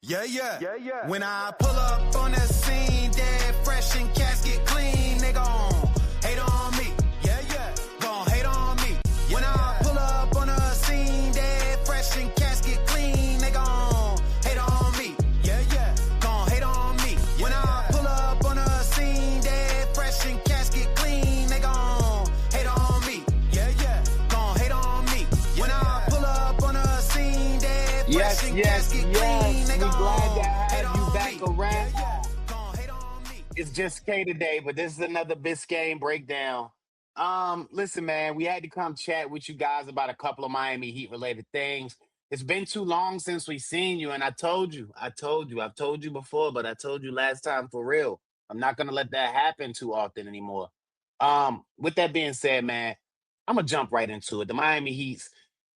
Yeah. When I pull up on the scene, dead fresh and casket clean, they gon' hate on me. Gon' hate on me. When I pull up on the scene, dead fresh and casket clean, they gon' hate on me. Gon' hate on me. When I pull up on the scene, dead fresh and casket clean, they gon' hate on me. Gon' hate on me. When I pull up on the scene, dead fresh and casket clean, they gon' Glad to have you back around. It's just K today, but this is another Biscayne Breakdown. Listen, man, we had to come chat with you guys about a couple of Miami Heat related things. It's been too long since we seen you, and I've told you before, but I told you last time for real. I'm not gonna let that happen too often anymore. With that being said, man, I'm gonna jump right into it. The Miami Heat's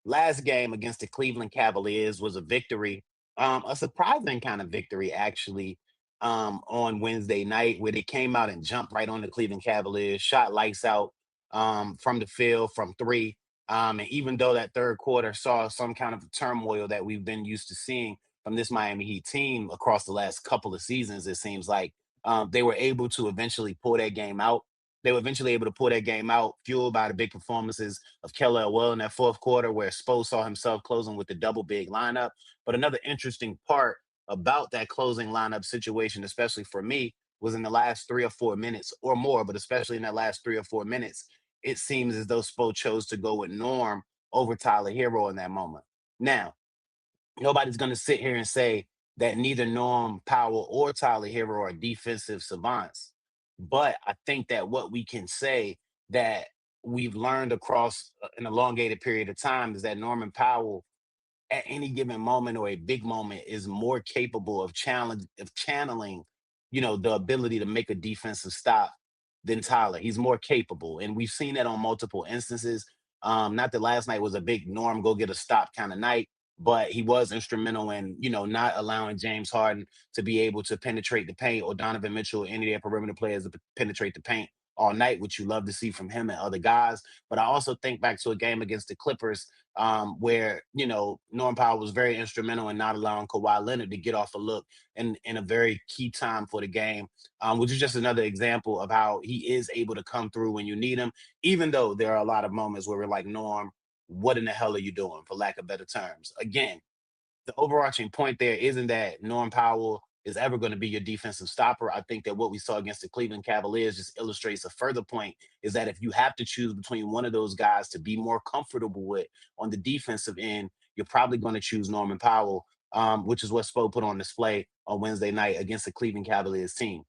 last game against the Cleveland Cavaliers was a victory, a surprising kind of victory, actually, on Wednesday night, where they came out and jumped right on the Cleveland Cavaliers, shot lights out from the field from three. And even though that third quarter saw some kind of turmoil that we've been used to seeing from this Miami Heat team across the last couple of seasons, it seems like they were able to eventually pull that game out. They were eventually able to pull that game out, fueled by the big performances of Keller Well in that fourth quarter, where Spo saw himself closing with the double big lineup. But another interesting part about that closing lineup situation, especially for me, was in the last 3 or 4 minutes or more, but especially in that last 3 or 4 minutes, it seems as though Spo chose to go with Norm over Tyler Hero in that moment. Now, nobody's going to sit here and say that neither Norm Powell or Tyler Hero are defensive savants. But I think that what we can say that we've learned across an elongated period of time is that Norman Powell at any given moment or a big moment is more capable of channeling, the ability to make a defensive stop than Tyler. He's more capable. And we've seen that on multiple instances. Not that last night was a big Norm go get a stop kind of night, but he was instrumental in, not allowing James Harden to be able to penetrate the paint, or Donovan Mitchell, or any of their perimeter players to penetrate the paint all night, which you love to see from him and other guys. But I also think back to a game against the Clippers, where, Norm Powell was very instrumental in not allowing Kawhi Leonard to get off a look in a very key time for the game, which is just another example of how he is able to come through when you need him, even though there are a lot of moments where we're like, Norm, what in the hell are you doing, for lack of better terms? Again, the overarching point there isn't that Norm Powell is ever going to be your defensive stopper. I think that what we saw against the Cleveland Cavaliers just illustrates a further point, is that if you have to choose between one of those guys to be more comfortable with on the defensive end, you're probably going to choose Norman Powell, which is what Spo put on display on Wednesday night against the Cleveland Cavaliers team.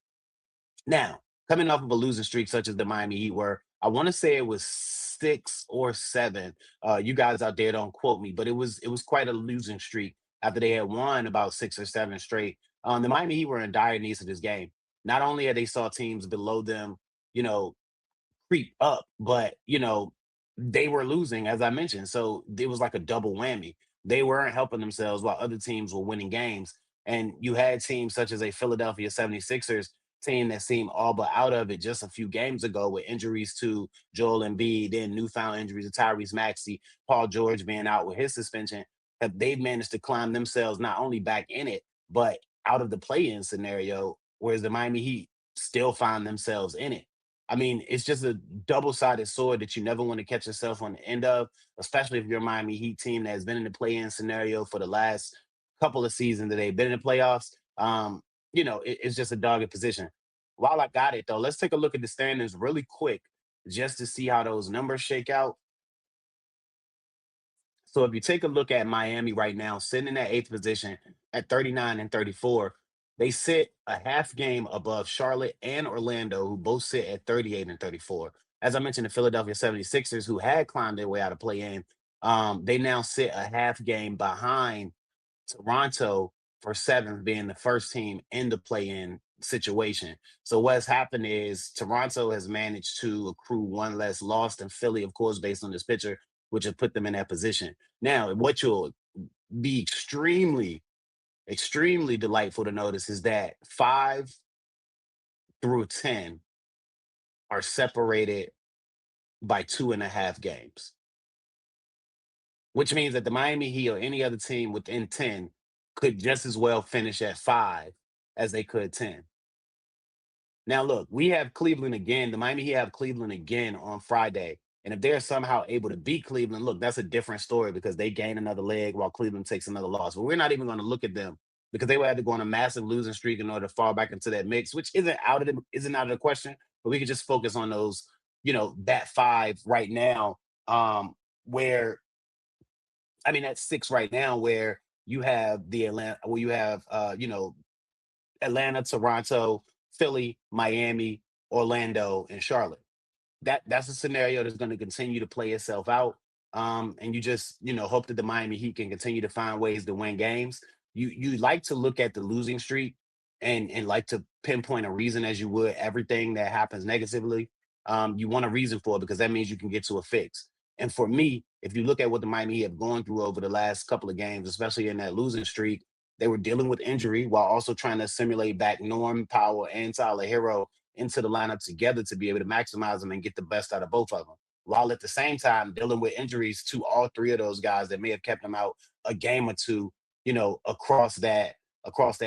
Now, coming off of a losing streak such as the Miami Heat were, I want to say it was 6 or 7. You guys out there don't quote me, but it was quite a losing streak after they had won about 6 or 7 straight. The Miami Heat were in dire needs of this game. Not only had they saw teams below them, you know, creep up, but they were losing, as I mentioned. So it was like a double whammy. They weren't helping themselves while other teams were winning games. And you had teams such as a Philadelphia 76ers team that seemed all but out of it just a few games ago, with injuries to Joel Embiid, then newfound injuries to Tyrese Maxey, Paul George being out with his suspension. Have they've managed to climb themselves not only back in it, but out of the play-in scenario, whereas the Miami Heat still find themselves in it. I mean, it's just a double-sided sword that you never want to catch yourself on the end of, especially if you're a Miami Heat team that has been in the play-in scenario for the last couple of seasons that they've been in the playoffs. It's just a dogged position. While I got it, though, let's take a look at the standings really quick just to see how those numbers shake out. So if you take a look at Miami right now, sitting in that eighth position at 39 and 34, they sit a half game above Charlotte and Orlando, who both sit at 38 and 34. As I mentioned, the Philadelphia 76ers, who had climbed their way out of play in, they now sit a half game behind Toronto for seventh, being the first team in the play-in situation. So what's happened is Toronto has managed to accrue one less loss than Philly, of course, based on this picture, which has put them in that position. Now, what you'll be extremely delightful to notice is that 5 through 10 are separated by 2.5 games, which means that the Miami Heat or any other team within 10 could just as well finish at 5 as they could 10. Now, look, we have Cleveland again. The Miami Heat have Cleveland again on Friday. And if they're somehow able to beat Cleveland, look, that's a different story because they gain another leg while Cleveland takes another loss. But we're not even going to look at them because they would have to go on a massive losing streak in order to fall back into that mix, which isn't out of the question. But we could just focus on those, that 5 right now, where that's 6 right now, where you have the Atlanta, where you have Atlanta, Toronto, Philly, Miami, Orlando, and Charlotte. That's a scenario that's going to continue to play itself out. And you just hope that the Miami Heat can continue to find ways to win games. You like to look at the losing streak and like to pinpoint a reason as you would everything that happens negatively. You want a reason for it because that means you can get to a fix. And for me, if you look at what the Miami Heat have gone through over the last couple of games, especially in that losing streak, they were dealing with injury while also trying to simulate back Norm Powell and Tyler Hero into the lineup together to be able to maximize them and get the best out of both of them. While at the same time dealing with injuries to all 3 of those guys that may have kept them out a game or two, across that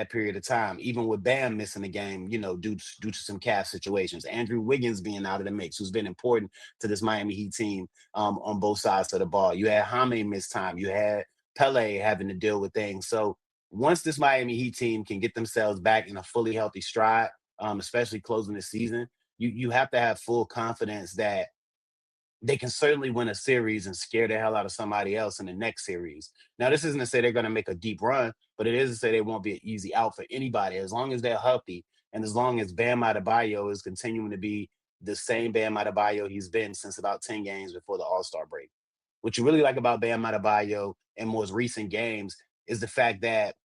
period of time, even with Bam missing the game, due to some calf situations. Andrew Wiggins being out of the mix, who's been important to this Miami Heat team on both sides of the ball. You had Jaime miss time. You had Pele having to deal with things. So once this Miami Heat team can get themselves back in a fully healthy stride, especially closing the season, you have to have full confidence that they can certainly win a series and scare the hell out of somebody else in the next series. Now, this isn't to say they're going to make a deep run, but it is to say they won't be an easy out for anybody as long as they're healthy and as long as Bam Adebayo is continuing to be the same Bam Adebayo he's been since about 10 games before the All-Star break. What you really like about Bam Adebayo in most recent games is the fact that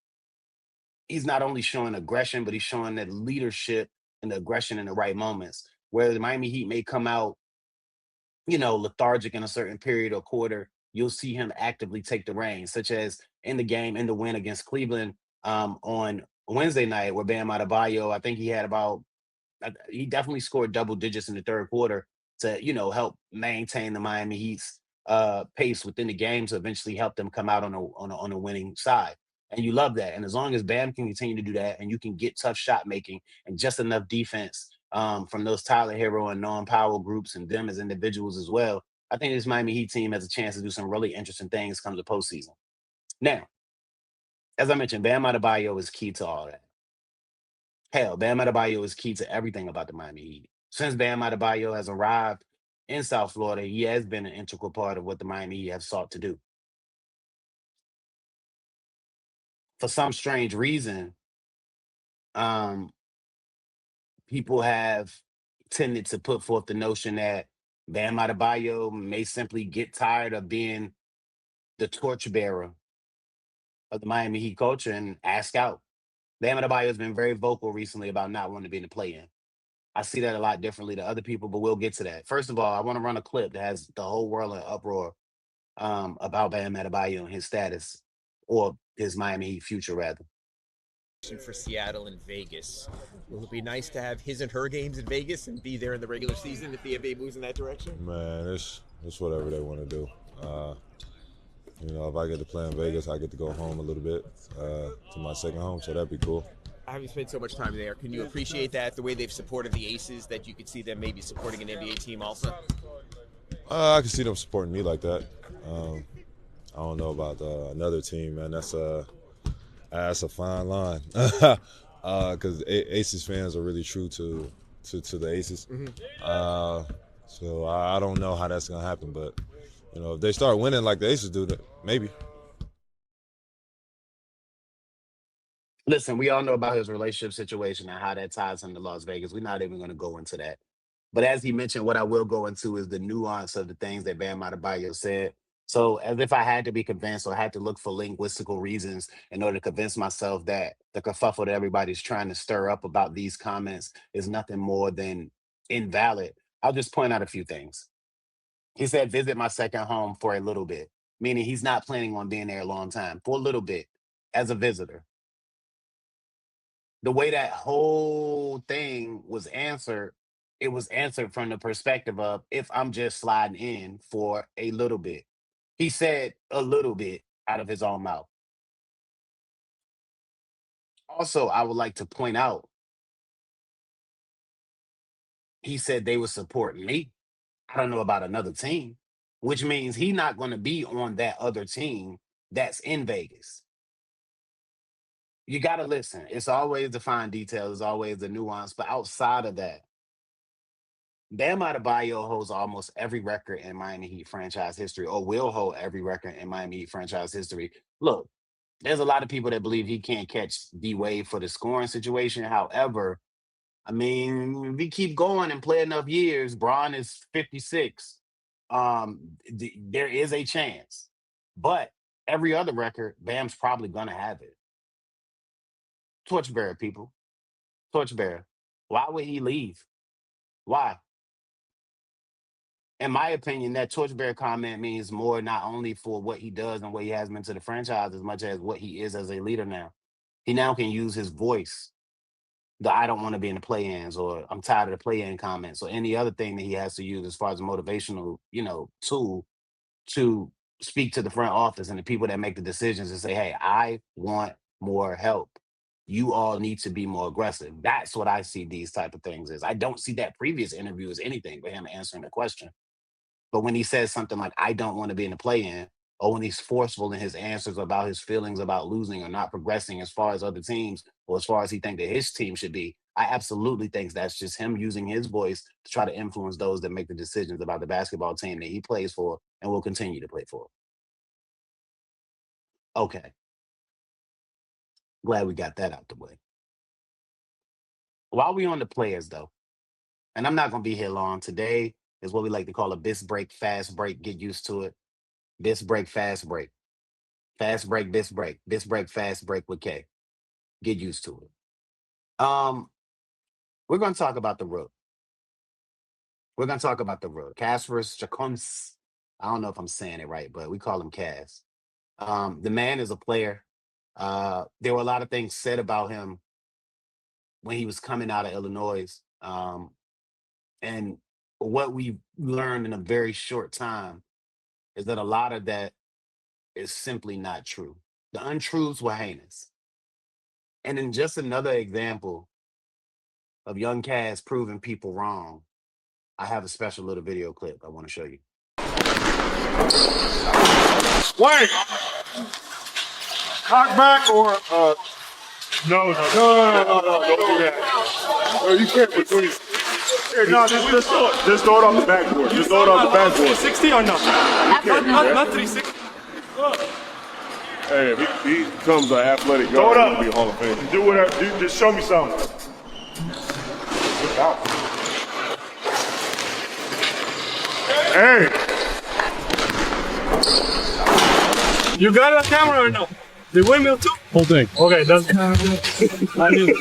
he's not only showing aggression, but he's showing that leadership and the aggression in the right moments. Where the Miami Heat may come out, lethargic in a certain period or quarter, you'll see him actively take the reins, such as in the game in the win against Cleveland on Wednesday night, where Bam Adebayo, I think he had about he definitely scored double digits in the third quarter to help maintain the Miami Heat's pace within the game to eventually help them come out on a winning side. And you love that. And as long as Bam can continue to do that, and you can get tough shot making and just enough defense from those Tyler Hero and Norm Powell groups and them as individuals as well, I think this Miami Heat team has a chance to do some really interesting things come the postseason. Now, as I mentioned, Bam Adebayo is key to all that. Hell, Bam Adebayo is key to everything about the Miami Heat. Since Bam Adebayo has arrived in South Florida, he has been an integral part of what the Miami Heat have sought to do. For some strange reason, um, people have tended to put forth the notion that Bam Adebayo may simply get tired of being the torchbearer of the Miami Heat culture and ask out. Bam Adebayo has been very vocal recently about not wanting to be in the play-in. I see that a lot differently to other people, but we'll get to that. First of all, I want to run a clip that has the whole world in uproar about Bam Adebayo and his status, or his Miami Heat future, rather. For Seattle and Vegas. Will it be nice to have his and her games in Vegas and be there in the regular season if the NBA moves in that direction? Man, it's whatever they want to do. If I get to play in Vegas, I get to go home a little bit to my second home, so that'd be cool. Having spent so much time there, can you appreciate that, the way they've supported the Aces, that you could see them maybe supporting an NBA team also? I can see them supporting me like that. I don't know about another team, man. That's a fine line, because Aces fans are really true to the Aces. Mm-hmm. So I don't know how that's gonna happen, but if they start winning like the Aces do, maybe. Listen, we all know about his relationship situation and how that ties him to Las Vegas. We're not even going to go into that. But as he mentioned, what I will go into is the nuance of the things that Bam Adebayo said. So, as if I had to be convinced or had to look for linguistical reasons in order to convince myself that the kerfuffle that everybody's trying to stir up about these comments is nothing more than invalid, I'll just point out a few things. He said, visit my second home for a little bit, meaning he's not planning on being there a long time, for a little bit as a visitor. The way that whole thing was answered it was answered from the perspective of if I'm just sliding in for a little bit. He said a little bit out of his own mouth. Also, I would like to point out, he said they were supporting me. I don't know about another team, which means he's not going to be on that other team that's in Vegas. You got to listen. It's always the fine details, it's always the nuance. But outside of that, Bam Adebayo holds almost every record in Miami Heat franchise history, or will hold every record in Miami Heat franchise history. Look, there's a lot of people that believe he can't catch D Wade for the scoring situation. However, I mean, if we keep going and play enough years, Braun is 56. There is a chance. But every other record, Bam's probably gonna have it. Torchbearer, people. Torchbearer. Why would he leave? Why? In my opinion, that torchbearer comment means more not only for what he does and what he has meant to the franchise as much as what he is as a leader now. He now can use his voice, the I don't want to be in the play-ins, or I'm tired of the play-in comments, or any other thing that he has to use as far as a motivational, tool to speak to the front office and the people that make the decisions and say, hey, I want more help. You all need to be more aggressive. That's what I see these type of things as. I don't see that previous interview as anything but him answering the question. But when he says something like, I don't want to be in the play-in, or when he's forceful in his answers about his feelings about losing or not progressing as far as other teams, or as far as he thinks that his team should be, I absolutely think that's just him using his voice to try to influence those that make the decisions about the basketball team that he plays for and will continue to play for. Okay. Glad we got that out the way. While we on the players, though, and I'm not going to be here long, today is what we like to call a bis break, fast break. Get used to it. Bis break, fast break. Fast break, bis break, fast break with K. Get used to it. We're going to talk about the rook. We're going to talk about the rook. Kasparas Jakucionis. I don't know if I'm saying it right, but we call him Cas. The man is a player. There were a lot of things said about him when he was coming out of Illinois. And what we've learned in a very short time is that a lot of that is simply not true. The untruths were heinous. And in just another example of young Cas proving people wrong, I have a special little video clip I want to show you. Wait! Cock back or no, don't do that. No, you can't between. Hey, no, just throw it off the backboard. Just throw it off the backboard. 360 or no? Not 360. Hey, if he becomes an athletic guard, he'll be a Hall of Fame. Do whatever. Just show me something. Hey! You got a camera or no? The windmill too? Whole thing. Okay, that's I knew.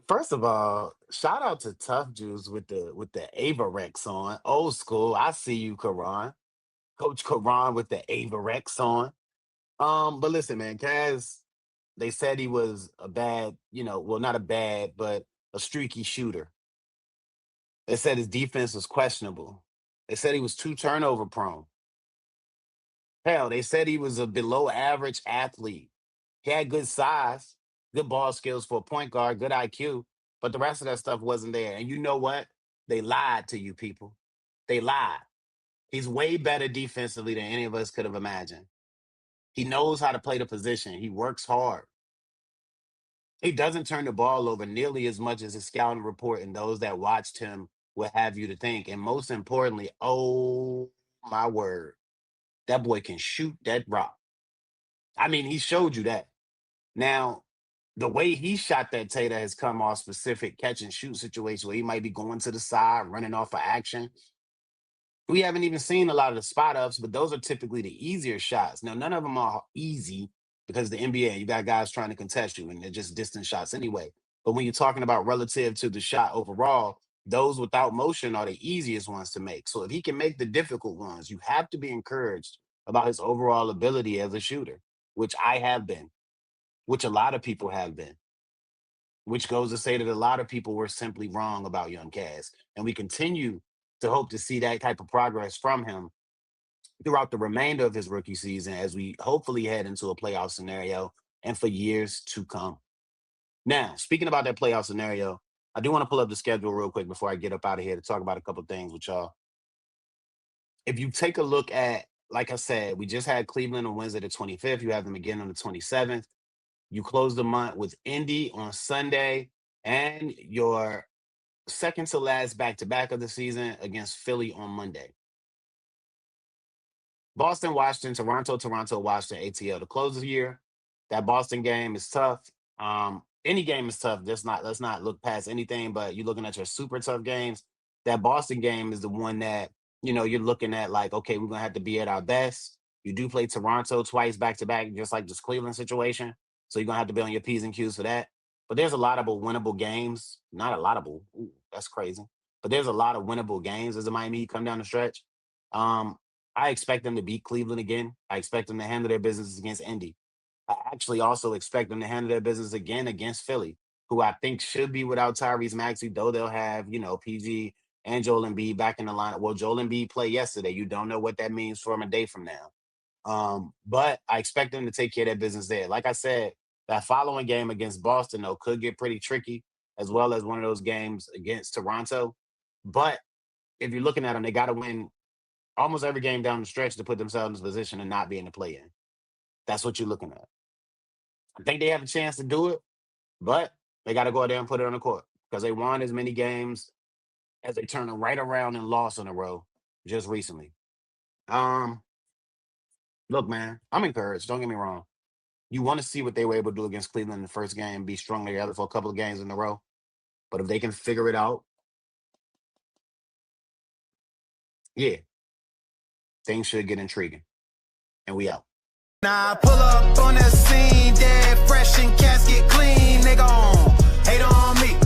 First of all, shout out to Tough Juice with the Avarex on. Old school. I see you, Karan. Coach Karan with the Avarex on. But listen, man, Cas, they said he was a bad, well, not a bad, but a streaky shooter. They said his defense was questionable. They said he was too turnover prone. Hell, they said he was a below average athlete. He had good size, good ball skills for a point guard, good IQ, but the rest of that stuff wasn't there. And you know what? They lied to you people. They lied. He's way better defensively than any of us could have imagined. He knows how to play the position. He works hard. He doesn't turn the ball over nearly as much as his scouting report and those that watched him will have you to think. And most importantly, oh my word, that boy can shoot that rock. I mean, he showed you that. Now, the way he shot that Tater has come off specific catch and shoot situations where he might be going to the side, running off of action. We haven't even seen a lot of the spot ups, but those are typically the easier shots. Now, none of them are easy because the NBA, you got guys trying to contest you and they're just distant shots anyway. But when you're talking about relative to the shot overall, those without motion are the easiest ones to make. So if he can make the difficult ones, you have to be encouraged about his overall ability as a shooter, which I have been, which a lot of people have been. which goes to say that a lot of people were simply wrong about young Kaz. And we continue to hope to see that type of progress from him throughout the remainder of his rookie season as we hopefully head into a playoff scenario and for years to come. Now, speaking about that playoff scenario, I do want to pull up the schedule real quick before I get up out of here to talk about a couple things with y'all. If you take a look at, like I said, we just had Cleveland on Wednesday the 25th. You have them again on the 27th. You close the month with Indy on Sunday and your second to last back-to-back of the season against Philly on Monday. Boston, Washington, Toronto, Washington, ATL to close the year. That Boston game is tough. Any game is tough. Let's not look past anything, but you're looking at your super tough games. That Boston game is the one that, you're looking at like, okay, we're going to have to be at our best. You do play Toronto twice back-to-back, just like this Cleveland situation. So you're going to have to be on your P's and Q's for that. But there's a lot of winnable games. Not a lot of, ooh, that's crazy. But there's a lot of winnable games as the Miami Heat come down the stretch. I expect them to beat Cleveland again. I expect them to handle their business against Indy. I actually also expect them to handle their business again against Philly, who I think should be without Tyrese Maxey, though they'll have, PG and Joel Embiid back in the lineup. Well, Joel Embiid played yesterday. You don't know what that means for him a day from now. But I expect them to take care of their business there. Like I said, that following game against Boston, though, could get pretty tricky, as well as one of those games against Toronto. But if you're looking at them, they got to win almost every game down the stretch to put themselves in a position to not be in the play-in. That's what you're looking at. I think they have a chance to do it, but they got to go out there and put it on the court because they won as many games as they turn them right around and lost in a row just recently. Look, man, I'm encouraged. Don't get me wrong. You want to see what they were able to do against Cleveland in the first game, be strung together for a couple of games in a row. But if they can figure it out, yeah, things should get intriguing. And we out. Now I pull up on the scene, dead fresh and casket clean. They gon' hate on me.